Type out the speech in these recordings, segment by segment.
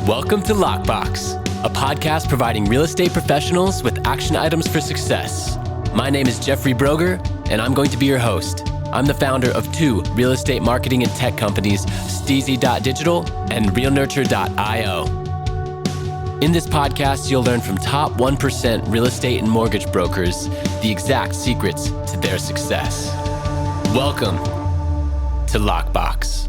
Welcome to Lockbox, a podcast providing real estate professionals with action items for success. My name is Jeffrey Broger, and I'm going to be your host. I'm the founder of two real estate marketing and tech companies, STEEZY.Digital and realnurture.io. In this podcast, you'll learn from top 1% real estate and mortgage brokers the exact secrets to their success. Welcome to Lockbox.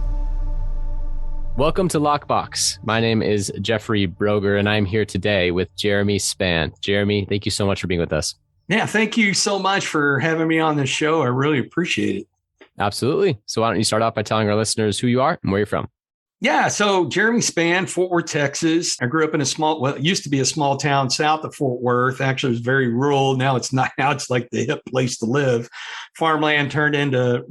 Welcome to Lockbox. My name is Jeffrey Broger, and I'm here today with Jeremy Spann. Jeremy, thank you so much for being with us. Yeah, thank you so much for having me on this show. I really appreciate it. Absolutely. So why don't you start off by telling our listeners who you are and where you're from? Yeah, so Jeremy Spann, Fort Worth, Texas. I grew up in it used to be a small town south of Fort Worth. Actually, it was very rural. Now it's not. Now it's like the hip place to live. Farmland turned into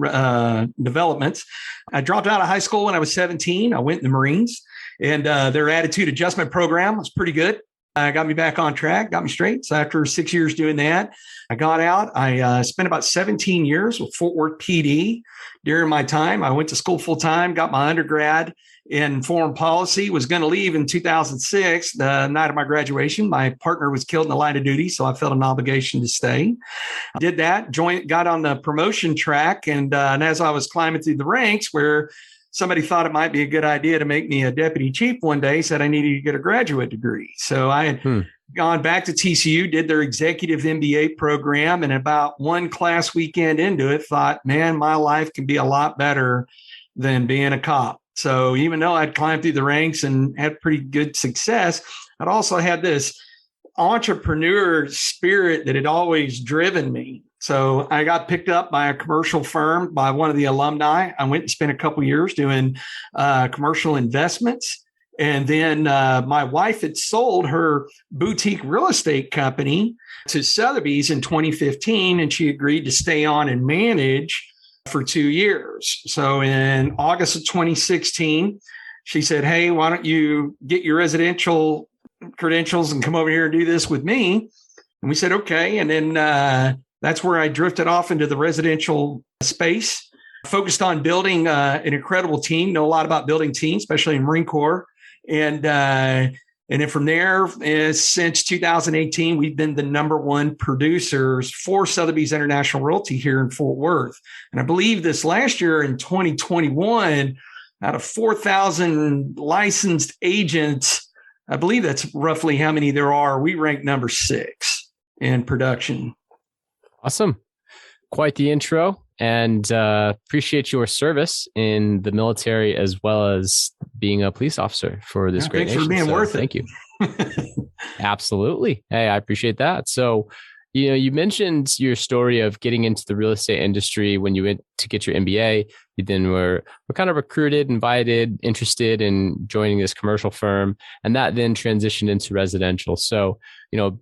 developments. I dropped out of high school when I was 17. I went in the Marines, and their attitude adjustment program was pretty good. Got me back on track, got me straight. So after 6 years doing that, I got out. I spent about 17 years with Fort Worth PD. During my time, I went to school full time, got my undergrad in foreign policy, was going to leave in 2006, the night of my graduation. My partner was killed in the line of duty, so I felt an obligation to stay. I did that, got on the promotion track, and as I was climbing through the ranks, where somebody thought it might be a good idea to make me a deputy chief one day, said I needed to get a graduate degree. So I had gone back to TCU, did their Executive MBA Program, and about one class weekend into it, thought, man, my life can be a lot better than being a cop. So even though I'd climbed through the ranks and had pretty good success, I'd also had this entrepreneur spirit that had always driven me. So I got picked up by a commercial firm, by one of the alumni. I went and spent a couple of years doing commercial investments. And then my wife had sold her boutique real estate company to Sotheby's in 2015, and she agreed to stay on and manage for 2 years. So in August of 2016, she said, hey, why don't you get your residential credentials and come over here and do this with me? And we said, okay. And then that's where I drifted off into the residential space, focused on building an incredible team, know a lot about building teams, especially in Marine Corps. And then from there, since 2018, we've been the number one producers for Sotheby's International Realty here in Fort Worth. And I believe this last year in 2021, out of 4,000 licensed agents, I believe that's roughly how many there are. We rank number 6 in production. Awesome. Quite the intro, and appreciate your service in the military as well as being a police officer for this great nation. Thanks for being worth it. Thank you. Absolutely. Hey, I appreciate that. So, you mentioned your story of getting into the real estate industry when you went to get your MBA. You then were kind of recruited, invited, interested in joining this commercial firm, and that then transitioned into residential. So,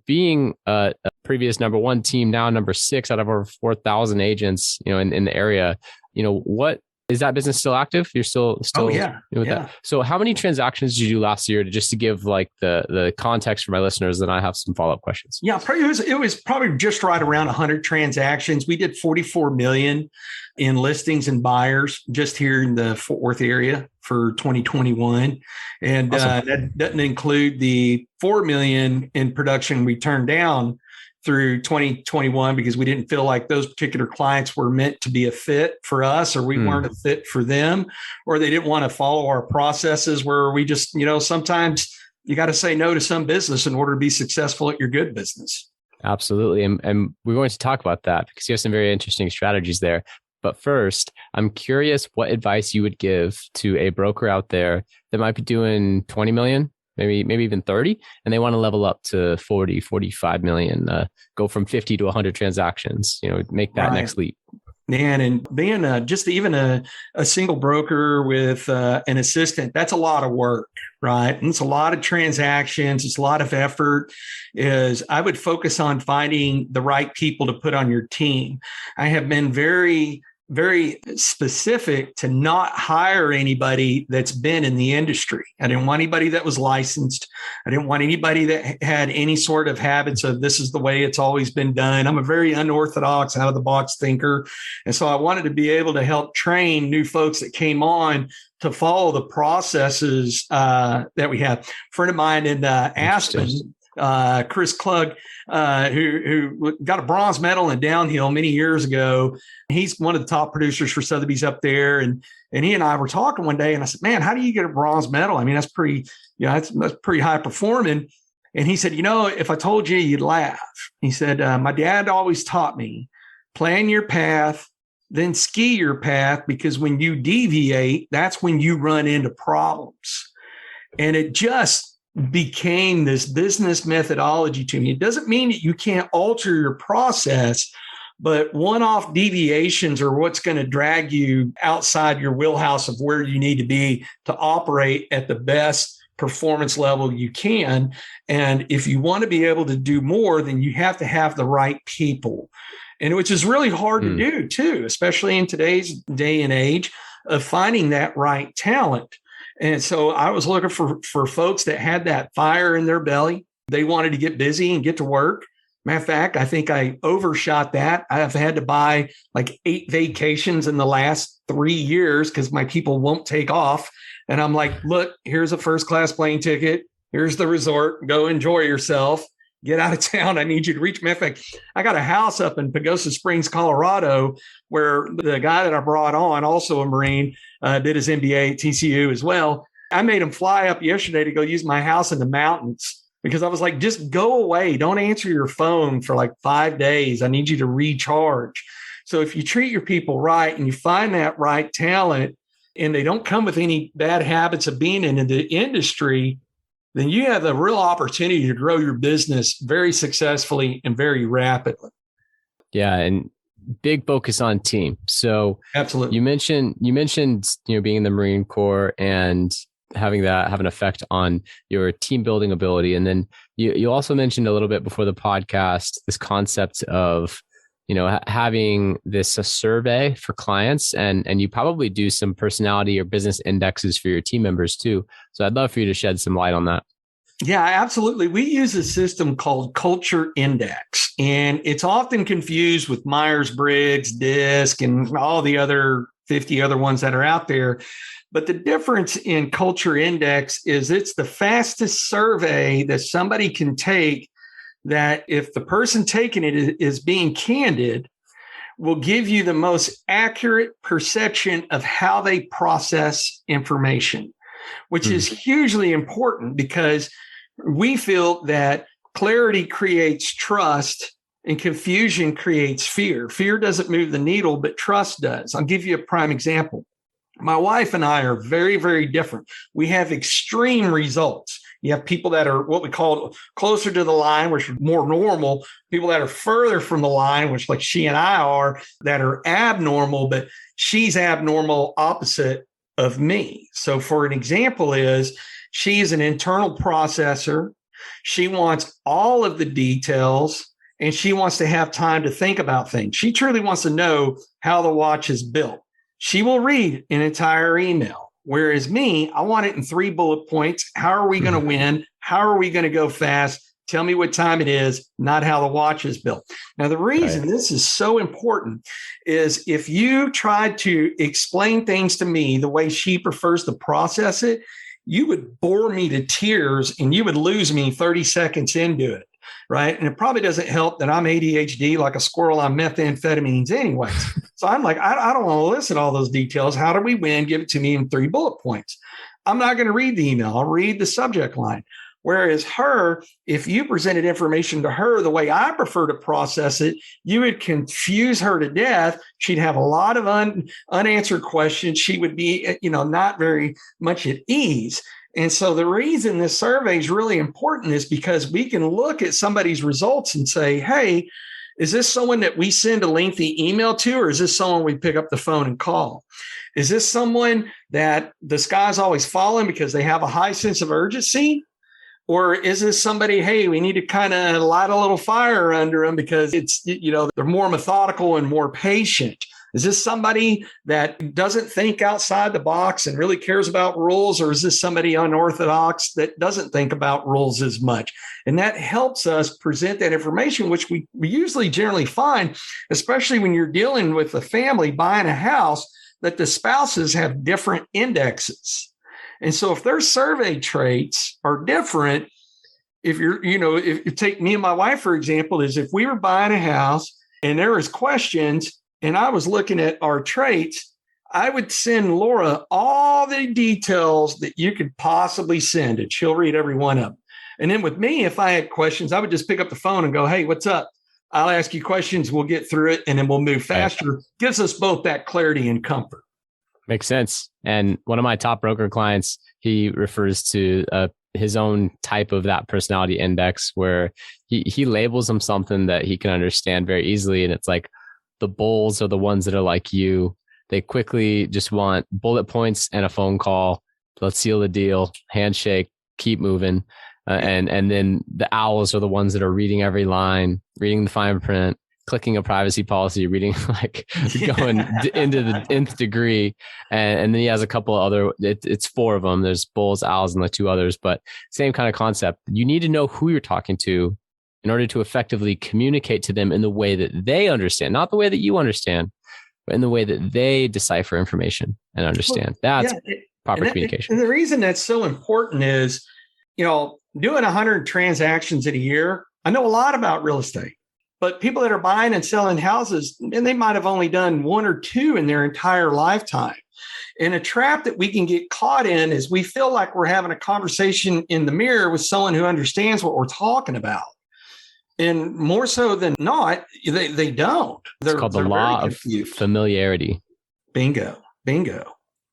being a previous number one team, now number 6 out of over 4,000 agents, in the area, what is that business still active? You're still with that. So how many transactions did you do last year, just to give like the context for my listeners? Then I have some follow-up questions. Yeah, it was probably just right around 100 transactions. We did 44 million in listings and buyers just here in the Fort Worth area for 2021. And Awesome. That doesn't include the 4 million in production we turned down through 2021 because we didn't feel like those particular clients were meant to be a fit for us, or we weren't a fit for them, or they didn't want to follow our processes where we just, sometimes you got to say no to some business in order to be successful at your good business. Absolutely. And we're going to talk about that because you have some very interesting strategies there. But first, I'm curious what advice you would give to a broker out there that might be doing 20 million, maybe even 30, and they want to level up to 40, 45 million, go from 50 to 100 transactions, make that next leap. Man, and being just even a single broker with an assistant, that's a lot of work, right? And it's a lot of transactions. It's a lot of effort. I would focus on finding the right people to put on your team. I have been very specific to not hire anybody that's been in the industry. I didn't want anybody that was licensed. I didn't want anybody that had any sort of habits of this is the way it's always been done. I'm a very unorthodox, out of the box thinker. And so I wanted to be able to help train new folks that came on to follow the processes that we have. A friend of mine in Aspen, Chris Klug, who got a bronze medal in downhill many years ago. He's one of the top producers for Sotheby's up there. And he and I were talking one day, and I said, man, how do you get a bronze medal? I mean, that's pretty, that's pretty high performing. And he said, if I told you, you'd laugh. He said, my dad always taught me, plan your path, then ski your path, because when you deviate, that's when you run into problems. And it just became this business methodology to me. It doesn't mean that you can't alter your process, but one-off deviations are what's going to drag you outside your wheelhouse of where you need to be to operate at the best performance level you can. And if you want to be able to do more, then you have to have the right people. And which is really hard to do too, especially in today's day and age of finding that right talent. And so I was looking for folks that had that fire in their belly. They wanted to get busy and get to work. Matter of fact, I think I overshot that. I've had to buy like 8 vacations in the last 3 years because my people won't take off. And I'm like, look, here's a first-class plane ticket. Here's the resort. Go enjoy yourself. Get out of town. I need you to reach me. In fact, I got a house up in Pagosa Springs, Colorado, where the guy that I brought on, also a Marine, did his MBA at TCU as well. I made him fly up yesterday to go use my house in the mountains because I was like, just go away. Don't answer your phone for like 5 days. I need you to recharge. So if you treat your people right and you find that right talent and they don't come with any bad habits of being in the industry, then you have a real opportunity to grow your business very successfully and very rapidly. Yeah, and big focus on team. So absolutely, you mentioned being in the Marine Corps and having that have an effect on your team building ability, and then you also mentioned a little bit before the podcast this concept of having a survey for clients, and you probably do some personality or business indexes for your team members too. So I'd love for you to shed some light on that. Yeah, absolutely. We use a system called Culture Index, and it's often confused with Myers-Briggs, DISC, and all the other 50 other ones that are out there. But the difference in Culture Index is it's the fastest survey that somebody can take, that if the person taking it is being candid, will give you the most accurate perception of how they process information, which is hugely important because we feel that clarity creates trust and confusion creates fear. Fear doesn't move the needle, but trust does. I'll give you a prime example. My wife and I are very, very different. We have extreme results. You have people that are what we call closer to the line, which are more normal, people that are further from the line, which like she and I are, that are abnormal, but she's abnormal opposite of me. So for an example is she's an internal processor. She wants all of the details and she wants to have time to think about things. She truly wants to know how the watch is built. She will read an entire email. Whereas me, I want it in 3 bullet points. How are we going to win? How are we going to go fast? Tell me what time it is, not how the watch is built. Now, the reason this is so important is if you tried to explain things to me the way she prefers to process it, you would bore me to tears and you would lose me 30 seconds into it. Right. And it probably doesn't help that I'm ADHD like a squirrel on methamphetamines anyways. So I'm like, I don't want to listen to all those details. How do we win? Give it to me in 3 bullet points. I'm not going to read the email. I'll read the subject line. Whereas her, if you presented information to her the way I prefer to process it, you would confuse her to death. She'd have a lot of unanswered questions. She would be, not very much at ease. And so the reason this survey is really important is because we can look at somebody's results and say, hey, is this someone that we send a lengthy email to, or is this someone we pick up the phone and call? Is this someone that the sky's always falling because they have a high sense of urgency? Or is this somebody, hey, we need to kind of light a little fire under them because it's, they're more methodical and more patient? Is this somebody that doesn't think outside the box and really cares about rules? Or is this somebody unorthodox that doesn't think about rules as much? And that helps us present that information, which we usually generally find, especially when you're dealing with a family buying a house, that the spouses have different indexes. And so if their survey traits are different, if you take me and my wife, for example, is if we were buying a house and there was questions and I was looking at our traits, I would send Laura all the details that you could possibly send, and she'll read every one of them. And then with me, if I had questions, I would just pick up the phone and go, hey, what's up? I'll ask you questions. We'll get through it and then we'll move faster. Right. Gives us both that clarity and comfort. Makes sense. And one of my top broker clients, he refers to his own type of that personality index where he labels them something that he can understand very easily. And it's like the bulls are the ones that are like you. They quickly just want bullet points and a phone call. Let's seal the deal, handshake, keep moving. And then the owls are the ones that are reading every line, reading the fine print, clicking a privacy policy, reading going into the nth degree. And then he has a couple of other, it's four of them. There's bulls, owls, and the two others, but same kind of concept. You need to know who you're talking to in order to effectively communicate to them in the way that they understand, not the way that you understand, but in the way that they decipher information and understand. That's proper communication. And the reason that's so important is, doing 100 transactions in a year, I know a lot about real estate. But people that are buying and selling houses, and they might have only done one or two in their entire lifetime. And a trap that we can get caught in is we feel like we're having a conversation in the mirror with someone who understands what we're talking about. And more so than not, they don't. It's called the law of familiarity. Bingo.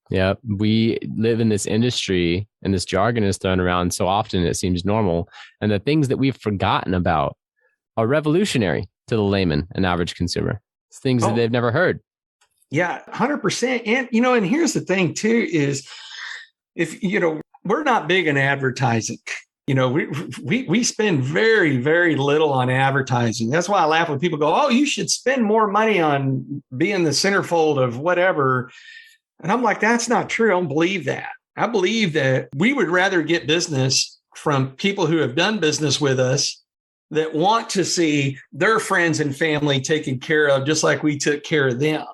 Yeah. We live in this industry and this jargon is thrown around so often it seems normal. And the things that we've forgotten about are revolutionary to the layman and average consumer. It's things that they've never heard. Yeah, 100%. And, and here's the thing too, is if, we're not big in advertising. We spend very, very little on advertising. That's why I laugh when people go, oh, you should spend more money on being the centerfold of whatever. And I'm like, that's not true. I don't believe that. I believe that we would rather get business from people who have done business with us that want to see their friends and family taken care of, just like we took care of them.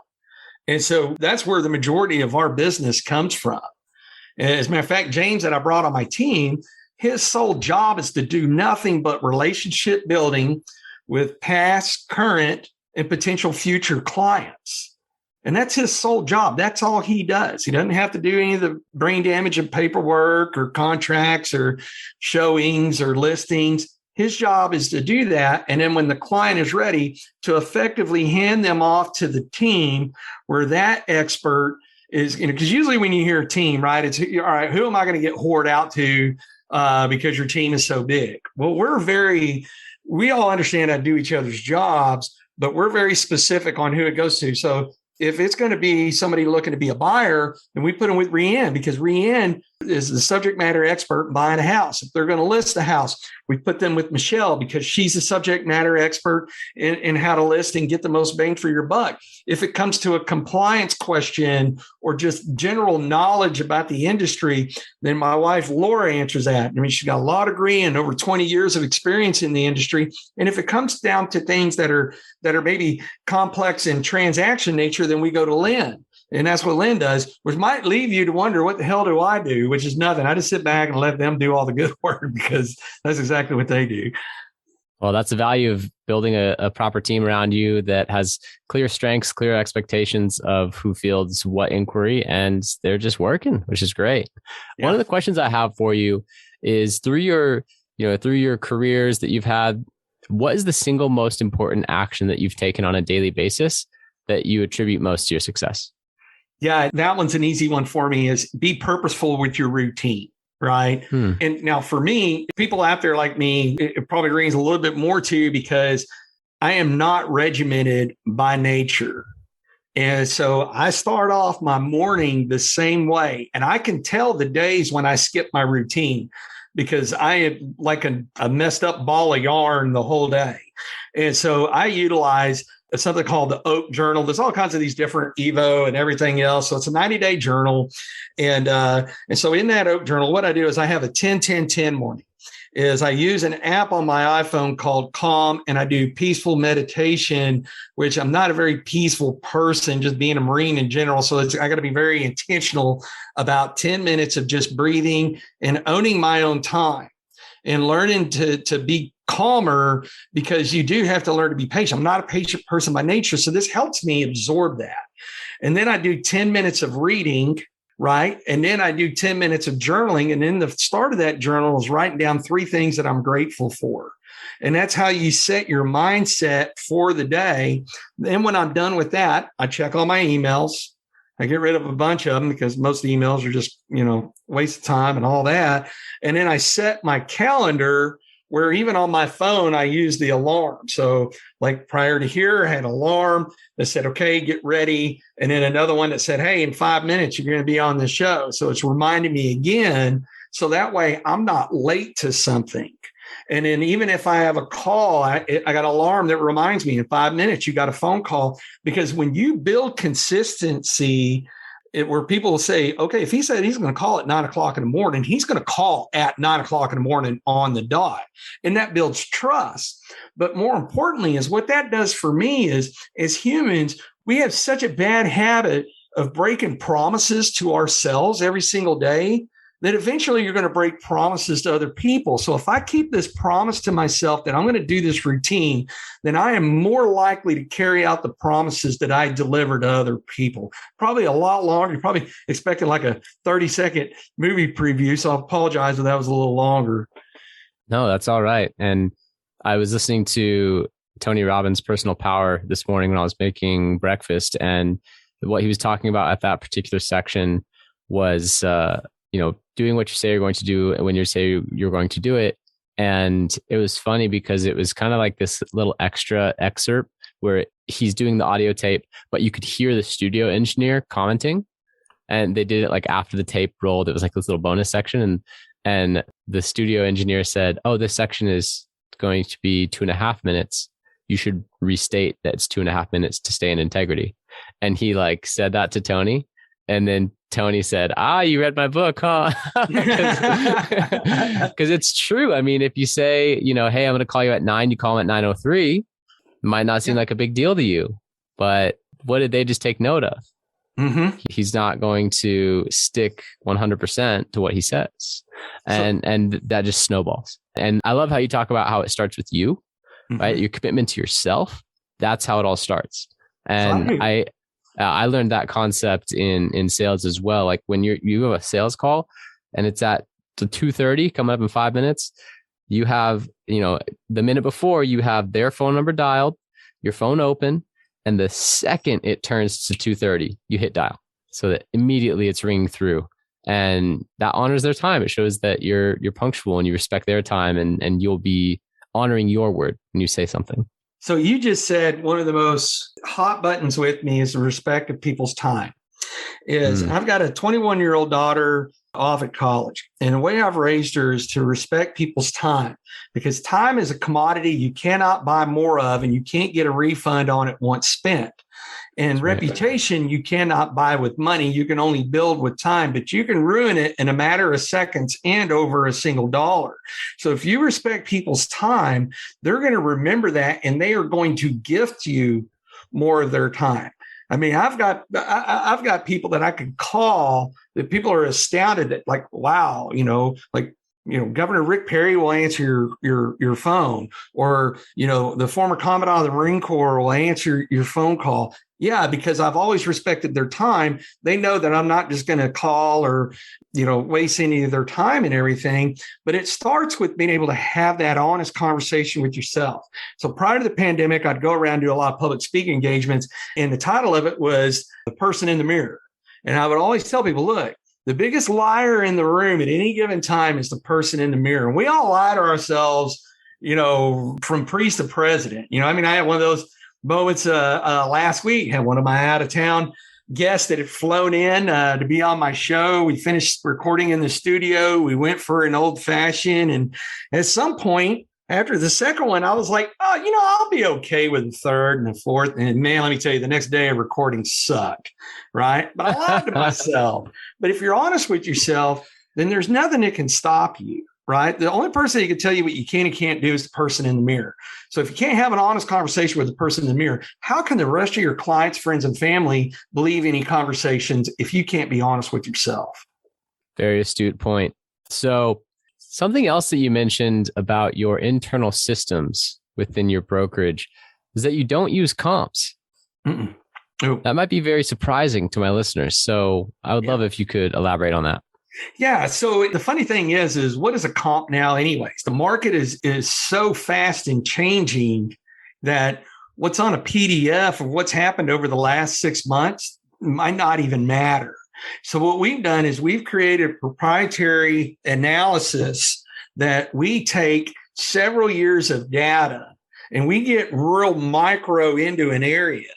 And so that's where the majority of our business comes from. And as a matter of fact, James, that I brought on my team, his sole job is to do nothing but relationship building with past, current, and potential future clients. And that's his sole job. That's all he does. He doesn't have to do any of the brain damage of paperwork or contracts or showings or listings. His job is to do that. And then when the client is ready, to effectively hand them off to the team where that expert is, because usually when you hear a team, right, it's, all right, who am I going to get whored out to because your team is so big? Well, we all understand how to do each other's jobs, but we're very specific on who it goes to. So if it's going to be somebody looking to be a buyer, then we put them with Rianne, because Rianne is the subject matter expert in buying a house. If they're going to list a house, we put them with Michelle because she's the subject matter expert in how to list and get the most bang for your buck. If it comes to a compliance question or just general knowledge about the industry, then my wife, Laura, answers that. I mean, she's got a law degree and over 20 years of experience in the industry. And if it comes down to things that are maybe complex in transaction nature, then we go to Lynn. And that's what Lynn does, which might leave you to wonder, what the hell do I do? Which is nothing. I just sit back and let them do all the good work because that's exactly what they do. Well, that's the value of building a proper team around you that has clear strengths, clear expectations of who fields what inquiry, and they're just working, which is great. Yeah. One of the questions I have for you is through your careers that you've had, what is the single most important action that you've taken on a daily basis that you attribute most to your success? Yeah, that one's an easy one for me, is be purposeful with your routine, right? And now for me, people out there like me, it probably rings a little bit more to, because I am not regimented by nature. And so I start off my morning the same way. And I can tell the days when I skip my routine, because I am like a messed up ball of yarn the whole day. And so I utilize something called the Oak Journal. There's all kinds of these different Evo and everything else. So it's a 90-day journal. And so in that Oak Journal, what I do is I have a 10-10-10 morning. is I use an app on my iPhone called Calm, and I do peaceful meditation, which I'm not a very peaceful person, just being a Marine in general. So I got to be very intentional about 10 minutes of just breathing and owning my own time and learning to be calmer, because you do have to learn to be patient. I'm not a patient person by nature. So this helps me absorb that. And then I do 10 minutes of reading, right? And then I do 10 minutes of journaling. And then the start of that journal is writing down 3 things that I'm grateful for. And that's how you set your mindset for the day. Then when I'm done with that, I check all my emails. I get rid of a bunch of them because most of the emails are just, waste of time and all that. And then I set my calendar where even on my phone, I use the alarm. So like prior to here, I had an alarm that said, okay, get ready. And then another one that said, hey, in 5 minutes, you're going to be on the show. So it's reminding me again. So that way I'm not late to something. And then even if I have a call, I got an alarm that reminds me in 5 minutes, you got a phone call. Because when you build consistency, where people will say, okay, if he said he's going to call at 9 o'clock in the morning, he's going to call at 9 o'clock in the morning on the dot. And that builds trust. But more importantly is what that does for me is, as humans, we have such a bad habit of breaking promises to ourselves every single day that eventually you're going to break promises to other people. So if I keep this promise to myself that I'm going to do this routine, then I am more likely to carry out the promises that I deliver to other people. Probably a lot longer. You're probably expecting like a 30-second movie preview. So I apologize if that was a little longer. No, that's all right. And I was listening to Tony Robbins' Personal Power this morning when I was making breakfast. And what he was talking about at that particular section was, doing what you say you're going to do when you say you're going to do it. And it was funny because it was kind of like this little extra excerpt where he's doing the audio tape, but you could hear the studio engineer commenting. And they did it like after the tape rolled. It was like this little bonus section. And the studio engineer said, oh, this section is going to be 2.5 minutes. You should restate that it's 2.5 minutes to stay in integrity. And he like said that to Tony. And then Tony said, you read my book, huh? Because it's true. I mean, if you say, hey, I'm going to call you at 9, you call him at 9:03, it might not seem like a big deal to you. But what did they just take note of? Mm-hmm. He's not going to stick 100% to what he says. And that just snowballs. And I love how you talk about how it starts with you, right? Your commitment to yourself. That's how it all starts. And I learned that concept in sales as well. Like when you have a sales call and it's at 2:30 coming up in 5 minutes, you have, the minute before you have their phone number dialed, your phone open, and the second it turns to 2:30, you hit dial so that immediately it's ringing through, and that honors their time. It shows that you're punctual and you respect their time, and you'll be honoring your word when you say something. So you just said one of the most hot buttons with me is the respect of people's time. I've got a 21-year-old daughter off at college, and the way I've raised her is to respect people's time, because time is a commodity you cannot buy more of, and you can't get a refund on it once spent. And reputation, you cannot buy with money. You can only build with time, but you can ruin it in a matter of seconds and over a single dollar. So if you respect people's time, they're going to remember that, and they are going to gift you more of their time. I mean, I've got people that I could call that people are astounded at, like, wow, Governor Rick Perry will answer your phone, or, the former commandant of the Marine Corps will answer your phone call. Yeah, because I've always respected their time. They know that I'm not just going to call or, waste any of their time and everything. But it starts with being able to have that honest conversation with yourself. So prior to the pandemic, I'd go around and do a lot of public speaking engagements. And the title of it was The Person in the Mirror. And I would always tell people, look, the biggest liar in the room at any given time is the person in the mirror. And we all lie to ourselves, from priest to president. I had one of those moments last week. Had one of my out of town guests that had flown in to be on my show. We finished recording in the studio. We went for an old fashioned. And at some point after the second one, I was like, I'll be okay with the third and the fourth. And man, let me tell you, the next day of recording sucked, right? But I lied to myself. But if you're honest with yourself, then there's nothing that can stop you. right? The only person that can tell you what you can and can't do is the person in the mirror. So if you can't have an honest conversation with the person in the mirror, how can the rest of your clients, friends, and family believe any conversations if you can't be honest with yourself? Very astute point. So something else that you mentioned about your internal systems within your brokerage is that you don't use comps. Oh. That might be very surprising to my listeners. So I would love if you could elaborate on that. Yeah. So the funny thing is what is a comp now anyways? The market is so fast and changing that what's on a PDF of what's happened over the last 6 months might not even matter. So what we've done is we've created a proprietary analysis that we take several years of data and we get real micro into an area.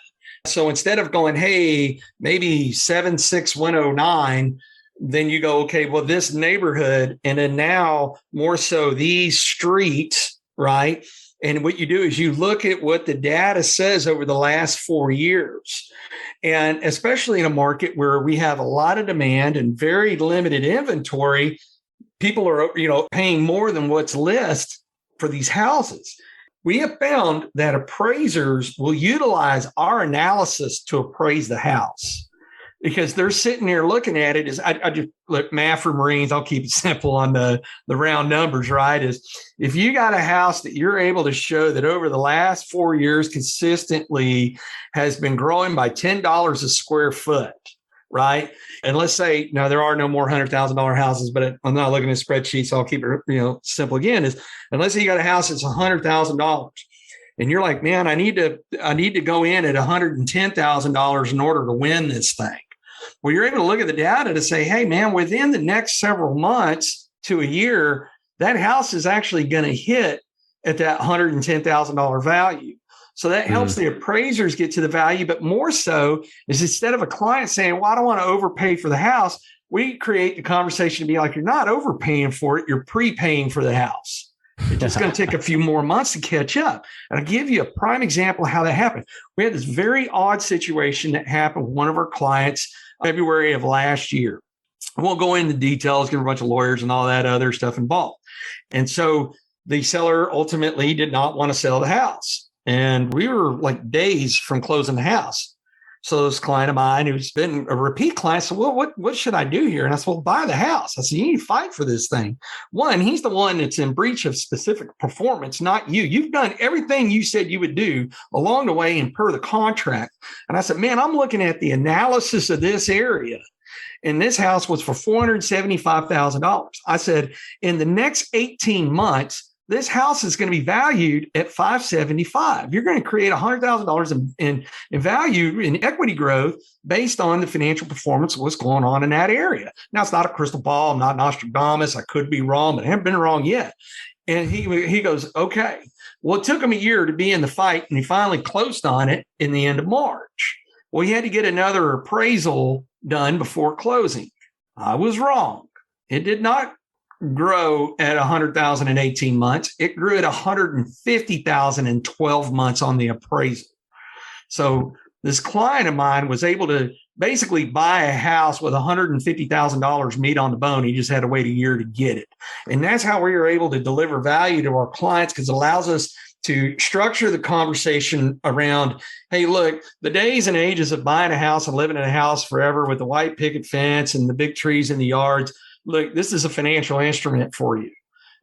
So instead of going, hey, maybe 76109, then you go, okay, well, this neighborhood, and then now more so these streets, right? And what you do is you look at what the data says over the last 4 years. And especially in a market where we have a lot of demand and very limited inventory, people are, paying more than what's listed for these houses. We have found that appraisers will utilize our analysis to appraise the house because they're sitting there looking at it. I just look, math for Marines, I'll keep it simple on the round numbers, right? Is if you got a house that you're able to show that over the last 4 years consistently has been growing by $10 a square foot, right? And let's say, now there are no more $100,000 houses, but I'm not looking at spreadsheets, so I'll keep it simple again, is unless you got a house that's $100,000 and you're like, man, I need to go in at $110,000 in order to win this thing. Well, you're able to look at the data to say, hey, man, within the next several months to a year, that house is actually going to hit at that $110,000 value. So that helps the appraisers get to the value, but more so is instead of a client saying, well, I don't want to overpay for the house, we create the conversation to be like, you're not overpaying for it, you're prepaying for the house. It's just going to take a few more months to catch up. And I'll give you a prime example of how that happened. We had this very odd situation that happened with one of our clients February of last year. I won't go into details, give a bunch of lawyers and all that other stuff involved. And so the seller ultimately did not want to sell the house. And we were like days from closing the house. So this client of mine who's been a repeat client said, well, what should I do here? And I said, well, buy the house. I said, you need to fight for this thing. One, he's the one that's in breach of specific performance, not you. You've done everything you said you would do along the way and per the contract. And I said, man, I'm looking at the analysis of this area. And this house was for $475,000. I said, in the next 18 months, this house is going to be valued at $575,000. You're going to create $100,000 in value in equity growth based on the financial performance of what's going on in that area. Now, it's not a crystal ball. I'm not Nostradamus. I could be wrong, but I haven't been wrong yet. And he goes, okay. Well, it took him a year to be in the fight, and he finally closed on it in the end of March. Well, he had to get another appraisal done before closing. I was wrong. It did not grow at 100,000 in 18 months. It grew at 150,000 in 12 months on the appraisal. So this client of mine was able to basically buy a house with $150,000 meat on the bone. He just had to wait a year to get it. And that's how we were able to deliver value to our clients, because it allows us to structure the conversation around, hey, look, the days and ages of buying a house and living in a house forever with the white picket fence and the big trees in the yards, look, this is a financial instrument for you.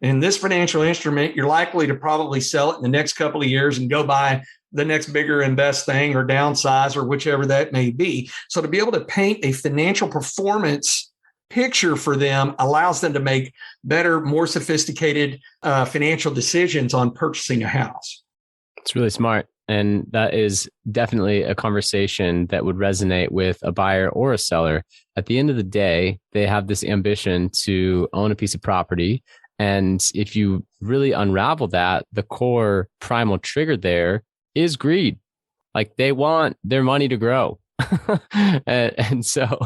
And this financial instrument, you're likely to probably sell it in the next couple of years and go buy the next bigger and best thing or downsize or whichever that may be. So to be able to paint a financial performance picture for them allows them to make better, more sophisticated financial decisions on purchasing a house. It's really smart. And that is definitely a conversation that would resonate with a buyer or a seller. At the end of the day, they have this ambition to own a piece of property. And if you really unravel that, the core primal trigger there is greed. Like they want their money to grow. and so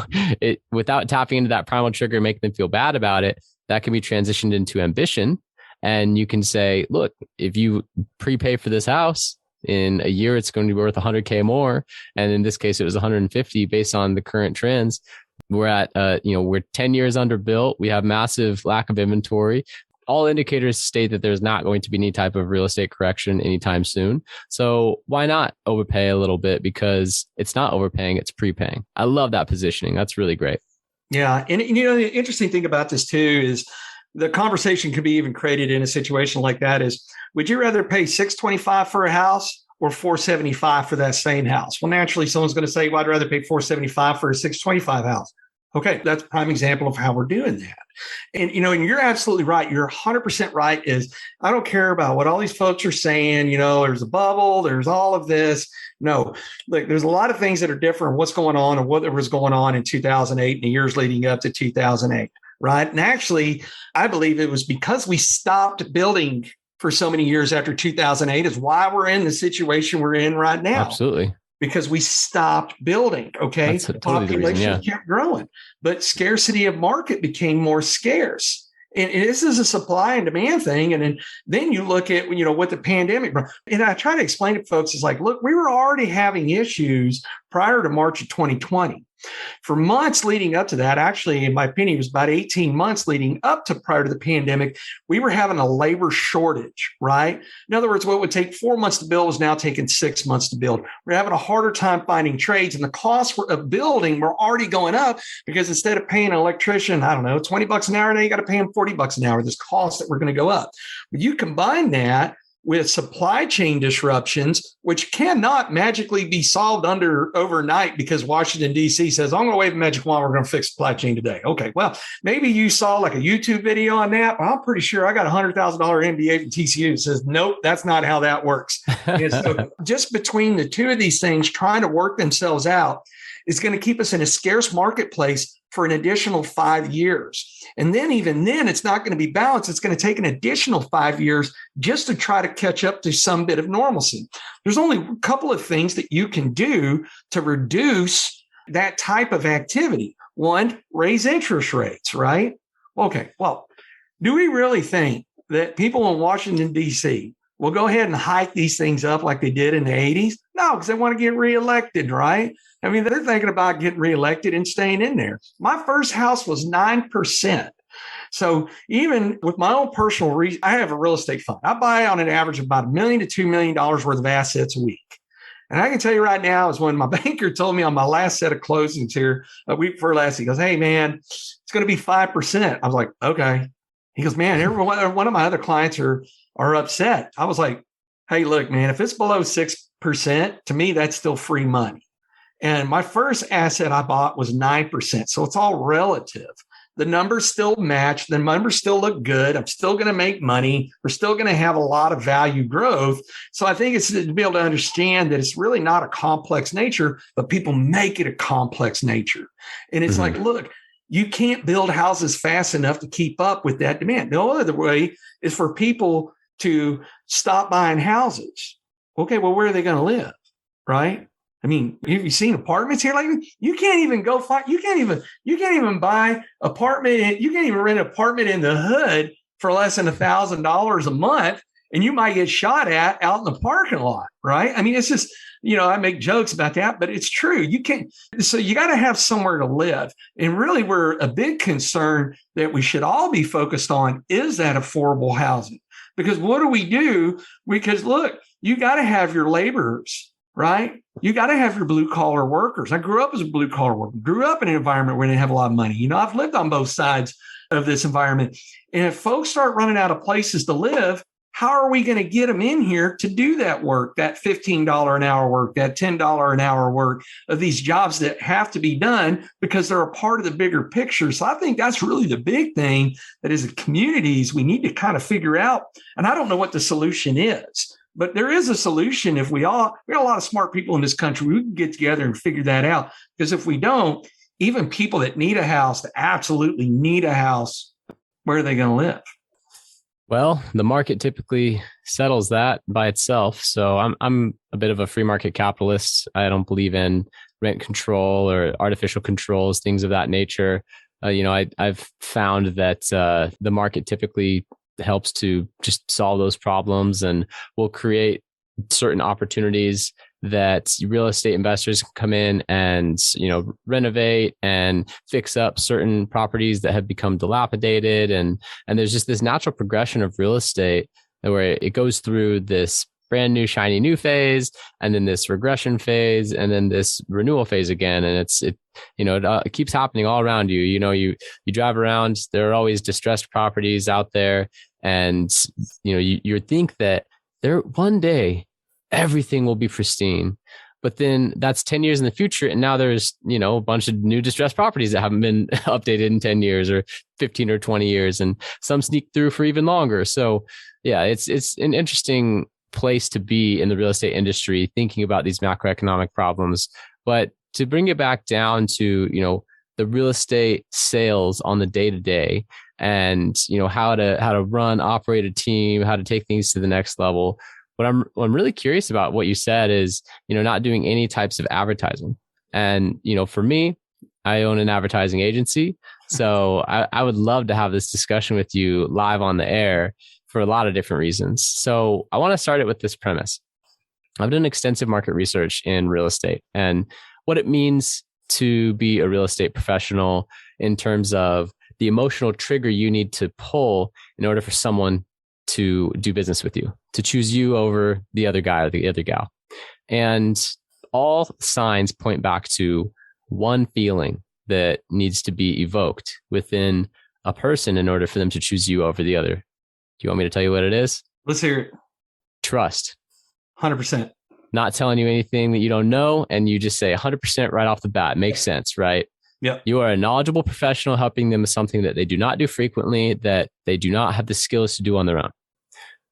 without tapping into that primal trigger, making them feel bad about it, that can be transitioned into ambition. And you can say, look, if you prepay for this house, in a year, it's going to be worth 100K more. And in this case, it was 150 based on the current trends. We're at, we're 10 years underbuilt. We have massive lack of inventory. all indicators state that there's not going to be any type of real estate correction anytime soon. So why not overpay a little bit? Because it's not overpaying, it's prepaying. I love that positioning. That's really great. Yeah. And the interesting thing about this too is the conversation could be even created in a situation like that is, would you rather pay $625 for a house or $475 for that same house? Well, naturally, someone's going to say, well, I'd rather pay $475 for a $625 house. Okay, that's a prime example of how we're doing that. And, and you're absolutely right. You're 100% right is I don't care about what all these folks are saying, there's a bubble, there's all of this. No, look, there's a lot of things that are different, what's going on and what was going on in 2008 and the years leading up to 2008, right? And actually, I believe it was because we stopped building for so many years after 2008 is why we're in the situation we're in right now. Absolutely. Because we stopped building. Okay. That's totally population kept growing, but scarcity of market became more scarce. And this is a supply and demand thing. And then you look at, what the pandemic brought. And I try to explain to folks, it's like, look, we were already having issues prior to March of 2020. For months leading up to that, actually, in my opinion, it was about 18 months leading up to prior to the pandemic, we were having a labor shortage, right? In other words, what would take 4 months to build was now taking 6 months to build. We're having a harder time finding trades, and the costs of building were already going up because instead of paying an electrician, I don't know, $20 an hour, now you got to pay him $40 an hour. There's costs that were going to go up. But you combine that with supply chain disruptions, which cannot magically be solved overnight because Washington, D.C. says, I'm going to wave a magic wand, we're going to fix supply chain today. Okay, well, maybe you saw like a YouTube video on that, but I'm pretty sure I got a $100,000 MBA from TCU that says, nope, that's not how that works. And so just between the two of these things trying to work themselves out is going to keep us in a scarce marketplace for an additional 5 years. And then even then, it's not going to be balanced. It's going to take an additional 5 years just to try to catch up to some bit of normalcy. There's only a couple of things that you can do to reduce that type of activity. One, raise interest rates, right? Okay, well, do we really think that people in Washington, D.C. will go ahead and hike these things up like they did in the 80s? No, because they want to get reelected, right? I mean, they're thinking about getting reelected and staying in there. My first house was 9%. So even with my own personal reason, I have a real estate fund. I buy on an average about $1 million to $2 million worth of assets a week. And I can tell you right now is when my banker told me on my last set of closings here a week before last, he goes, hey, man, it's going to be 5%. I was like, okay. He goes, man, every one of my other clients are upset. I was like, hey, look, man, if it's below 6%, to me, that's still free money. And my first asset I bought was 9%. So it's all relative. The numbers still match. The numbers still look good. I'm still going to make money. We're still going to have a lot of value growth. So I think it's to be able to understand that it's really not a complex nature, but people make it a complex nature. And it's like, look, you can't build houses fast enough to keep up with that demand. The only other way is for people to stop buying houses. Okay, well, where are they going to live? Right? I mean, have you seen apartments here? Like you can't even go find, you can't even buy apartment. You can't even rent an apartment in the hood for less than $1,000 a month. And you might get shot at out in the parking lot. Right. I mean, it's just, I make jokes about that, but it's true. You can't. So you got to have somewhere to live. And really, we're a big concern that we should all be focused on is that affordable housing. Because what do we do? Because look, you got to have your laborers. Right? You got to have your blue collar workers. I grew up as a blue collar worker, grew up in an environment where they didn't have a lot of money. I've lived on both sides of this environment. And if folks start running out of places to live, how are we going to get them in here to do that work, that $15 an hour work, that $10 an hour work of these jobs that have to be done because they're a part of the bigger picture? So I think that's really the big thing that as communities, we need to kind of figure out. And I don't know what the solution is. But there is a solution if we got a lot of smart people in this country. We can get together and figure that out. Because if we don't, even people that need a house, that absolutely need a house, where are they going to live? Well, the market typically settles that by itself. So I'm a bit of a free market capitalist. I don't believe in rent control or artificial controls, things of that nature. I've found that the market typically helps to just solve those problems and will create certain opportunities that real estate investors can come in and, renovate and fix up certain properties that have become dilapidated. And there's just this natural progression of real estate where it goes through this brand new, shiny new phase, and then this regression phase, and then this renewal phase again. And it keeps happening all around you. You drive around, there are always distressed properties out there. And, you think that one day everything will be pristine, but then that's 10 years in the future. And now there's, a bunch of new distressed properties that haven't been updated in 10 years or 15 or 20 years. And some sneak through for even longer. So yeah, it's an interesting place to be in the real estate industry, thinking about these macroeconomic problems. But to bring it back down to, the real estate sales on the day to day, and how to run, operate a team, how to take things to the next level. What I'm really curious about what you said is, not doing any types of advertising. And, for me, I own an advertising agency. So I would love to have this discussion with you live on the air for a lot of different reasons. So I want to start it with this premise. I've done extensive market research in real estate and what it means to be a real estate professional in terms of the emotional trigger you need to pull in order for someone to do business with you, to choose you over the other guy or the other gal. And all signs point back to one feeling that needs to be evoked within a person in order for them to choose you over the other. Do you want me to tell you what it is? Let's hear it. Trust. 100%. Not telling you anything that you don't know. And you just say 100% right off the bat. Makes sense, right? Yep. You are a knowledgeable professional helping them with something that they do not do frequently, that they do not have the skills to do on their own.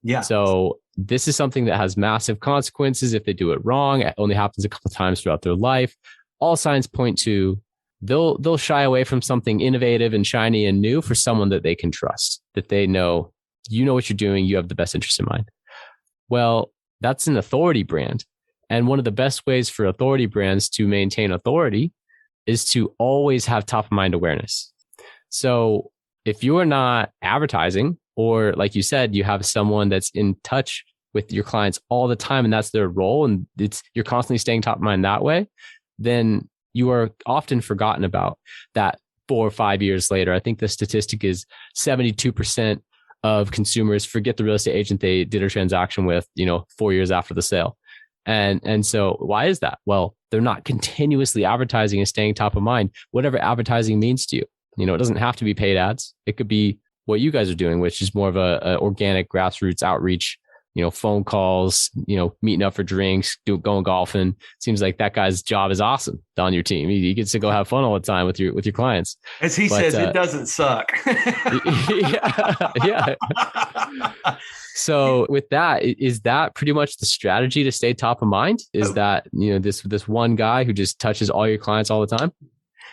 Yeah. So this is something that has massive consequences if they do it wrong. It only happens a couple of times throughout their life. All signs point to they'll shy away from something innovative and shiny and new for someone that they can trust, that they know what you're doing, you have the best interest in mind. Well, that's an authority brand. And one of the best ways for authority brands to maintain authority is to always have top of mind awareness. So if you are not advertising, or like you said, you have someone that's in touch with your clients all the time and that's their role, and you're constantly staying top of mind that way, then you are often forgotten about that 4 or 5 years later. I think the statistic is 72% of consumers forget the real estate agent they did a transaction with, 4 years after the sale. And so why is that? Well, they're not continuously advertising and staying top of mind, whatever advertising means to you. It doesn't have to be paid ads. It could be what you guys are doing, which is more of a organic grassroots outreach, phone calls, meeting up for drinks, going golfing. Seems like that guy's job is awesome on your team. He gets to go have fun all the time with your clients. As he says, it doesn't suck. Yeah. So with that, is that pretty much the strategy to stay top of mind? Is that, this one guy who just touches all your clients all the time?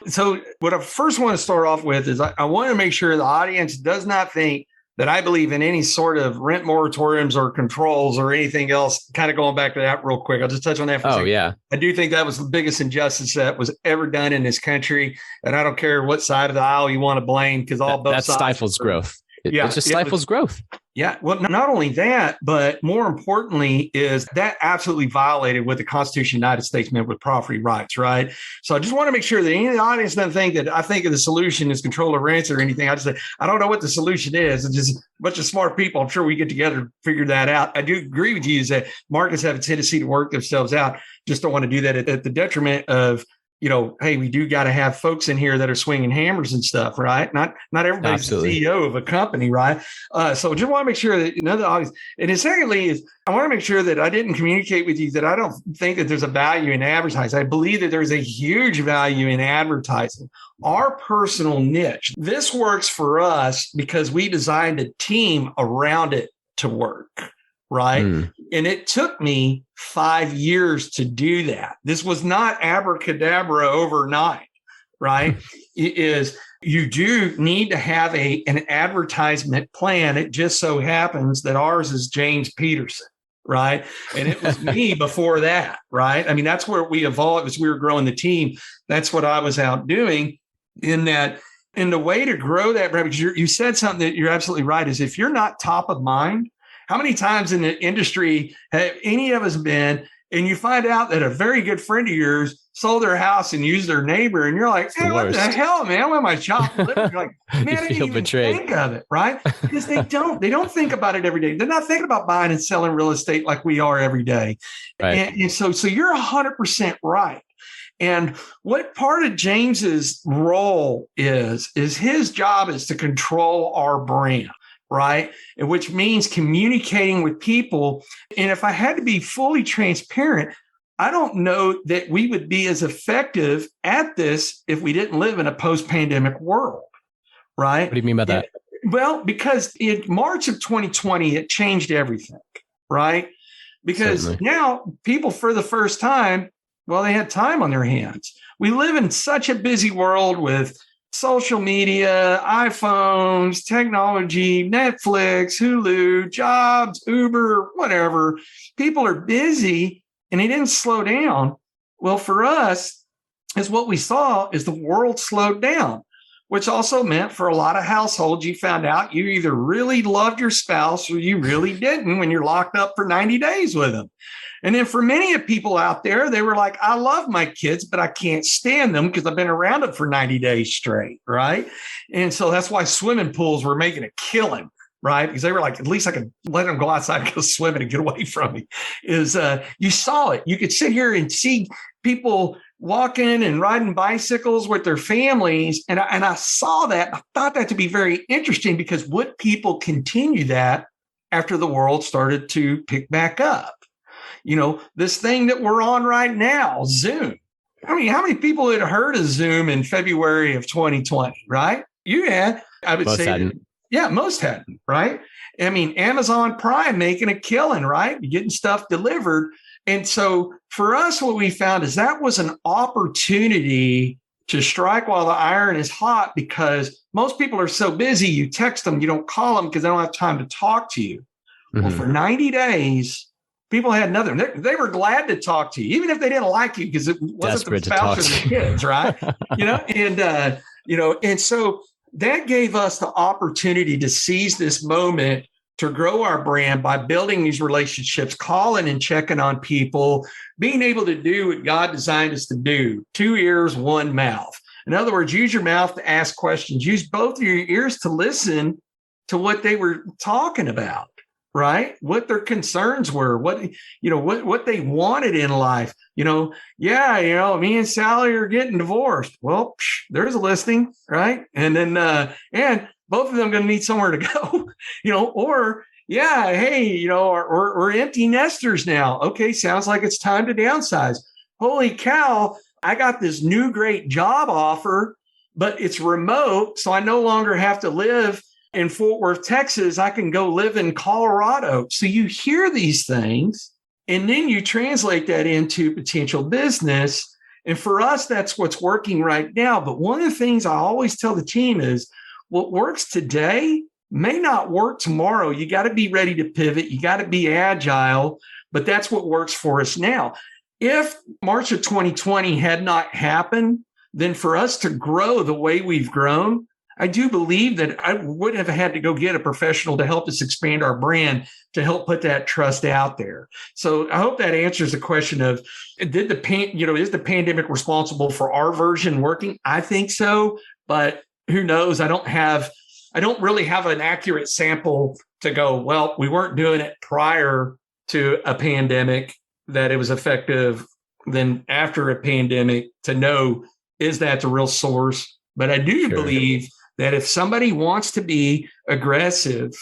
So what I first want to start off with is I want to make sure the audience does not think that I believe in any sort of rent moratoriums or controls or anything else. Kind of going back to that real quick. I'll just touch on that for a second. Yeah. I do think that was the biggest injustice that was ever done in this country. And I don't care what side of the aisle you want to blame, because both sides. That stifles growth. It just stifles growth. Yeah. Well, not only that, but more importantly is that absolutely violated what the Constitution of the United States meant with property rights, right? So I just want to make sure that any of the audience doesn't think that I think of the solution is control of rents or anything. I just say, I don't know what the solution is. It's just a bunch of smart people. I'm sure we get together to figure that out. I do agree with you is that markets have a tendency to work themselves out. Just don't want to do that at the detriment of, hey, we do got to have folks in here that are swinging hammers and stuff, right? Not everybody's the CEO of a company, right? So just want to make sure that the audience. And then secondly is I want to make sure that I didn't communicate with you that I don't think that there's a value in advertising. I believe that there's a huge value in advertising. Our personal niche. This works for us because we designed a team around it to work. Right. And it took me 5 years to do that. This was not abracadabra overnight. Right. It is. You do need to have an advertisement plan. It just so happens that ours is James Peterson. Right. And it was me before that. Right. I mean, that's where we evolved as we were growing the team. That's what I was out doing in that. And the way to grow that, because you said something that you're absolutely right, is if you're not top of mind. How many times in the industry have any of us been and you find out that a very good friend of yours sold their house and used their neighbor, and you're like, hey, what the hell, man? When my shop delivered, you're like, man, I didn't even think of it, right? Because they don't think about it every day. They're not thinking about buying and selling real estate like we are every day. Right. And so you're 100% right. And what part of James's role is his job is to control our brand, right? And which means communicating with people. And if I had to be fully transparent, I don't know that we would be as effective at this if we didn't live in a post-pandemic world, right? What do you mean by that? Well, because in March of 2020, it changed everything, right? Because Certainly. now people, for the first time, well, they had time on their hands. We live in such a busy world with social media, iPhones, technology, Netflix, Hulu, jobs, Uber, whatever. People are busy and they didn't slow down. Well, for us, is what we saw is the world slowed down, which also meant for a lot of households, you found out you either really loved your spouse or you really didn't when you're locked up for 90 days with them. And then for many of people out there, they were like, I love my kids, but I can't stand them because I've been around them for 90 days straight, right? And so that's why swimming pools were making a killing, right? Because they were like, at least I could let them go outside and go swimming and get away from me. You saw it. You could sit here and see people walking and riding bicycles with their families. And I saw that. I thought that to be very interesting because would people continue that after the world started to pick back up? You know, this thing that we're on right now, Zoom. I mean, how many people had heard of Zoom in February of 2020, right? You had. I would say that, yeah, most hadn't, right? I mean, Amazon Prime making a killing, right? You're getting stuff delivered. And so for us, what we found is that was an opportunity to strike while the iron is hot because most people are so busy, you text them, you don't call them because they don't have time to talk to you. Mm-hmm. Well, for 90 days, people had nothing. They were glad to talk to you, even if they didn't like you because it wasn't the spouse or the kids, right? And so that gave us the opportunity to seize this moment to grow our brand by building these relationships, calling and checking on people, being able to do what God designed us to do, 2 ears, 1 mouth. In other words, use your mouth to ask questions, use both of your ears to listen to what they were talking about. Right? What their concerns were, what they wanted in life. Me and Sally are getting divorced. Well, there's a listing, right? And then, and both of them going to need somewhere to go, we're empty nesters now. Okay. Sounds like it's time to downsize. Holy cow. I got this new great job offer, but it's remote. So I no longer have to live in Fort Worth, Texas. I can go live in Colorado. So you hear these things and then you translate that into potential business. And for us, that's what's working right now. But one of the things I always tell the team is what works today may not work tomorrow. You got to be ready to pivot. You got to be agile, but that's what works for us now. If March of 2020 had not happened, then for us to grow the way we've grown, I do believe that I would have had to go get a professional to help us expand our brand, to help put that trust out there. So I hope that answers the question of, is the pandemic responsible for our version working? I think so, but who knows? I don't really have an accurate sample to go, well, we weren't doing it prior to a pandemic that it was effective. Then after a pandemic to know, is that the real source? But I do believe that if somebody wants to be aggressive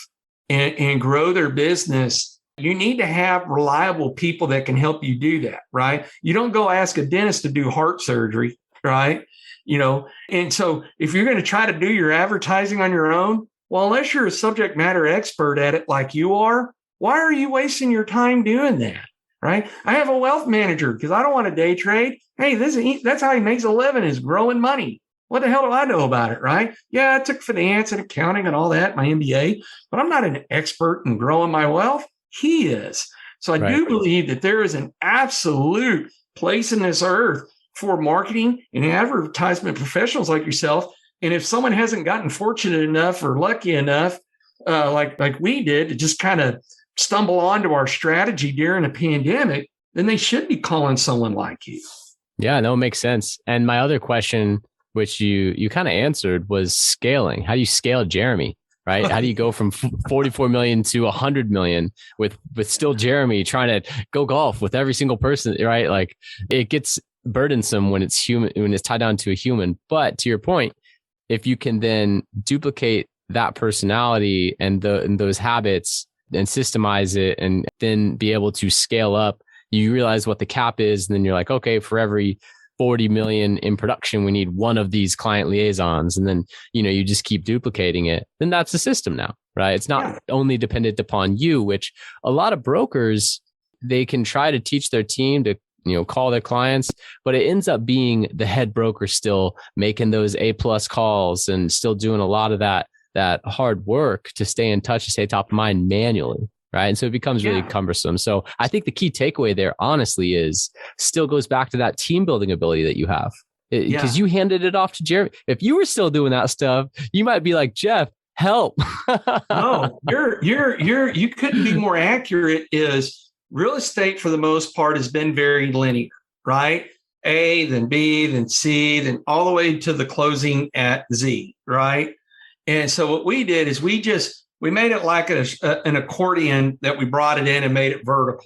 and grow their business, you need to have reliable people that can help you do that, right? You don't go ask a dentist to do heart surgery, right? And so if you're going to try to do your advertising on your own, well, unless you're a subject matter expert at it like you are, why are you wasting your time doing that, right? I have a wealth manager because I don't want to day trade. Hey, that's how he makes a living, is growing money. What the hell do I know about it, right? Yeah, I took finance and accounting and all that, my MBA, but I'm not an expert in growing my wealth. He is. So I do believe that there is an absolute place in this earth for marketing and advertisement professionals like yourself. And if someone hasn't gotten fortunate enough or lucky enough, like we did, to just kind of stumble onto our strategy during a pandemic, then they should be calling someone like you. Yeah, no, it makes sense. And my other question, which you kind of answered, was scaling. How do you scale Jeremy? Right? How do you go from 44 million to 100 million with still Jeremy trying to go golf with every single person, right? Like, it gets burdensome when it's tied down to a human. But to your point, if you can then duplicate that personality and those habits and systemize it and then be able to scale up, you realize what the cap is. And then you're like, okay, for every 40 million in production, we need one of these client liaisons. And then, you just keep duplicating it. Then that's the system now, right? It's not only dependent upon you, which a lot of brokers, they can try to teach their team to, call their clients, but it ends up being the head broker still making those A+ calls and still doing a lot of that hard work to stay in touch, to stay top of mind manually. Right. And so it becomes really cumbersome. So I think the key takeaway there, honestly, is still goes back to that team building ability that you have, because you handed it off to Jeremy. If you were still doing that stuff, you might be like, Jeff, help. No, you couldn't be more accurate. Is real estate for the most part has been very linear, right? A, then B, then C, then all the way to the closing at Z, right? And so what we did is we made it like an accordion, that we brought it in and made it vertical.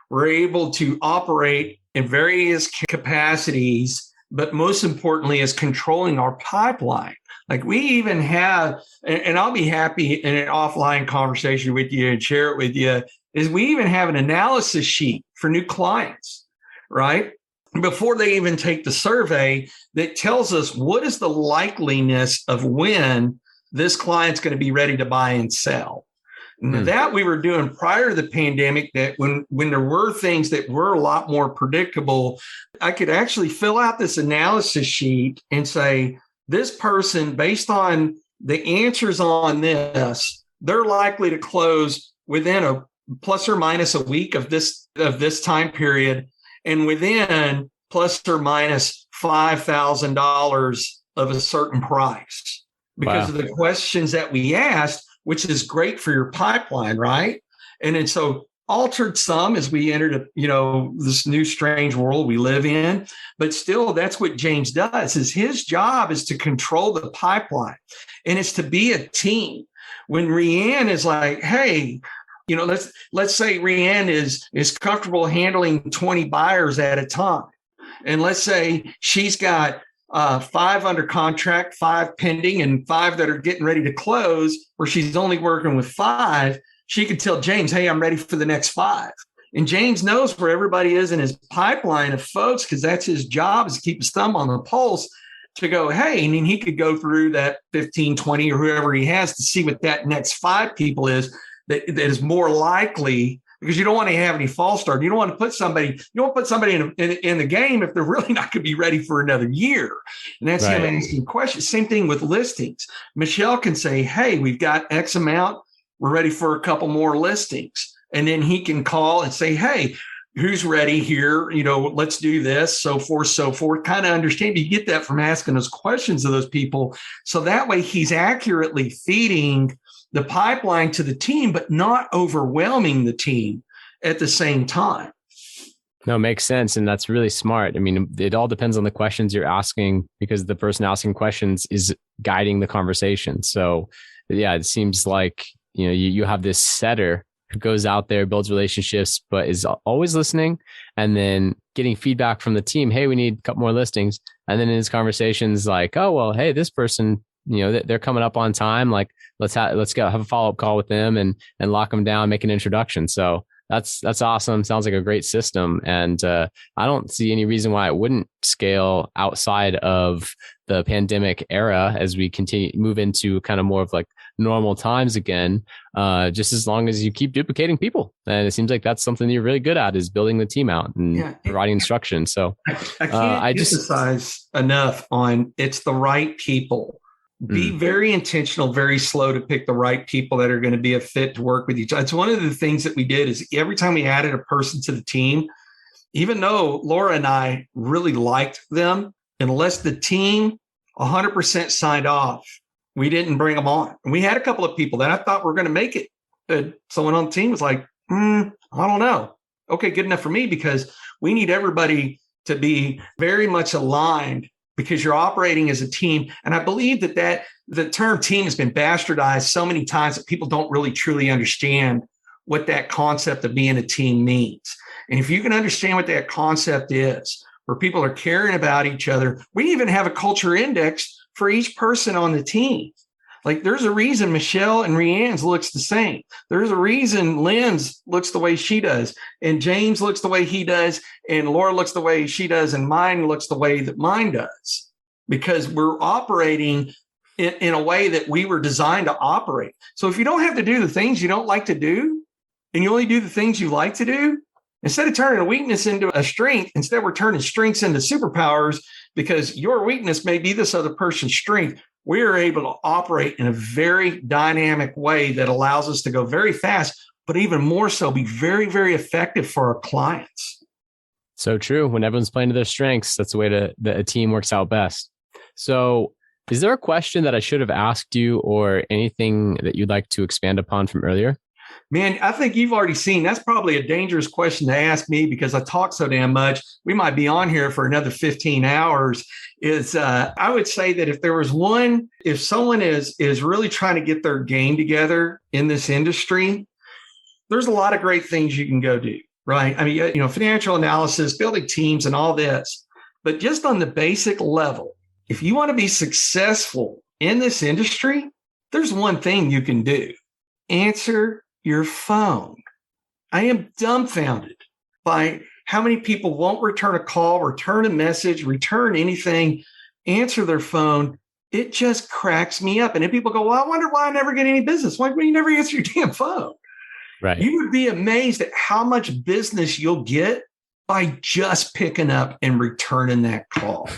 We're able to operate in various capacities, but most importantly is controlling our pipeline. Like, we even have, and I'll be happy in an offline conversation with you and share it with you, is we even have an analysis sheet for new clients, right? Before they even take the survey, that tells us what is the likeliness of when this client's going to be ready to buy and sell. Now, that we were doing prior to the pandemic, that when there were things that were a lot more predictable, I could actually fill out this analysis sheet and say, this person, based on the answers on this, they're likely to close within a plus or minus a week of this time period, and within plus or minus $5,000 of a certain price. Because of the questions that we asked, which is great for your pipeline, right? And then so altered some as we entered, this new strange world we live in. But still, that's what James does. Is his job is to control the pipeline, and it's to be a team. When Rianne is like, hey, let's say Rianne is comfortable handling 20 buyers at a time, and let's say she's got 5 under contract, 5 pending, and 5 that are getting ready to close, where she's only working with 5, she could tell James, hey, I'm ready for the next 5. And James knows where everybody is in his pipeline of folks, because that's his job, is to keep his thumb on the pulse to go, hey, and then he could go through that 15, 20, or whoever he has to see what that next 5 people is that is more likely, because you don't want to have any false start. You don't want to put somebody in the game if they're really not going to be ready for another year. And that's him asking questions. Same thing with listings. Michelle can say, hey, we've got X amount. We're ready for a couple more listings. And then he can call and say, hey, who's ready here? Let's do this, so forth. Kind of understand. You get that from asking those questions of those people. So that way he's accurately feeding the pipeline to the team, but not overwhelming the team at the same time. No, it makes sense. And that's really smart. I mean, it all depends on the questions you're asking, because the person asking questions is guiding the conversation. So yeah, it seems like, you have this setter who goes out there, builds relationships, but is always listening, and then getting feedback from the team. Hey, we need a couple more listings. And then in his conversations, like, oh, well, hey, this person, they're coming up on time. Like, let's go have a follow-up call with them and lock them down, make an introduction. So that's awesome. Sounds like a great system. And I don't see any reason why it wouldn't scale outside of the pandemic era as we move into kind of more of like normal times again, just as long as you keep duplicating people. And it seems like that's something you're really good at, is building the team out and providing instruction. So I can't emphasize enough on it's the right people. Be very intentional, very slow to pick the right people that are going to be a fit to work with each other. It's one of the things that we did is every time we added a person to the team, even though Laura and I really liked them, unless the team 100% signed off, we didn't bring them on. And we had a couple of people that I thought were going to make it. But someone on the team was like, I don't know. Okay, good enough for me, because we need everybody to be very much aligned, because you're operating as a team. And I believe that the term team has been bastardized so many times that people don't really truly understand what that concept of being a team means. And if you can understand what that concept is, where people are caring about each other, we even have a culture index for each person on the team. Like, there's a reason Michelle and Rianne's looks the same. There's a reason Lynn's looks the way she does, and James looks the way he does, and Laura looks the way she does, and mine looks the way that mine does, because we're operating in a way that we were designed to operate. So if you don't have to do the things you don't like to do, and you only do the things you like to do, instead of turning a weakness into a strength, instead we're turning strengths into superpowers, because your weakness may be this other person's strength. We are able to operate in a very dynamic way that allows us to go very fast, but even more so, be very, very effective for our clients. So true. When everyone's playing to their strengths, that's the way that a team works out best. So is there a question that I should have asked you, or anything that you'd like to expand upon from earlier? Man, I think you've already seen that's probably a dangerous question to ask me, because I talk so damn much. We might be on here for another 15 hours. I would say that if someone is really trying to get their game together in this industry, there's a lot of great things you can go do, right? I mean, financial analysis, building teams, and all this. But just on the basic level, if you want to be successful in this industry, there's one thing you can do: answer your phone. I am dumbfounded by how many people won't return a call, return a message, return anything, answer their phone. It just cracks me up. And then people go, well, I wonder why I never get any business. Why do you never answer your damn phone? Right. You would be amazed at how much business you'll get by just picking up and returning that call.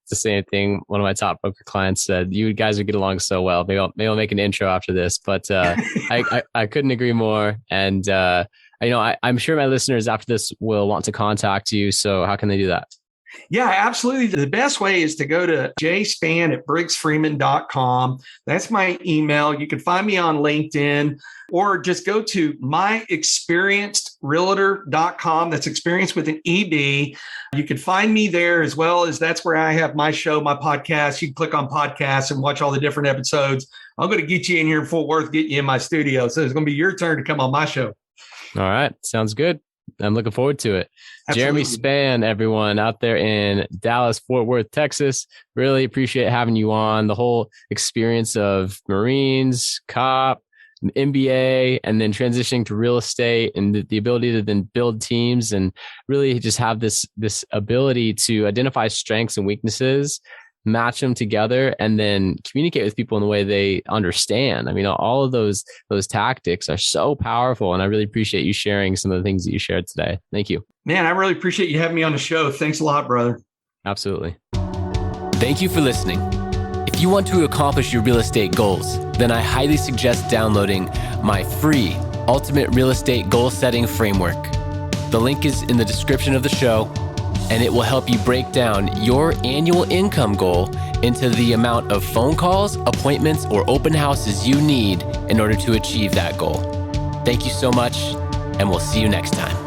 It's the same thing. One of my top broker clients said, "You guys would get along so well. Maybe I'll make an intro after this." But I couldn't agree more. And I'm sure my listeners after this will want to contact you. So how can they do that? Yeah, absolutely. The best way is to go to jspann@briggsfreeman.com. That's my email. You can find me on LinkedIn, or just go to myexperiencedrealtor.com. That's experience with an ED. You can find me there, as well as that's where I have my show, my podcast. You can click on podcasts and watch all the different episodes. I'm going to get you in here in Fort Worth, get you in my studio. So it's going to be your turn to come on my show. All right. Sounds good. I'm looking forward to it. Absolutely. Jeremy Spann, everyone out there in Dallas, Fort Worth, Texas. Really appreciate having you on. The whole experience of Marines, cop, MBA, and then transitioning to real estate, and the ability to then build teams and really just have this ability to identify strengths and weaknesses, match them together, and then communicate with people in the way they understand. I mean, all of those tactics are so powerful, and I really appreciate you sharing some of the things that you shared today. Thank you. Man, I really appreciate you having me on the show. Thanks a lot, brother. Absolutely. Thank you for listening. If you want to accomplish your real estate goals, then I highly suggest downloading my free Ultimate Real Estate Goal Setting Framework. The link is in the description of the show, and it will help you break down your annual income goal into the amount of phone calls, appointments, or open houses you need in order to achieve that goal. Thank you so much, and we'll see you next time.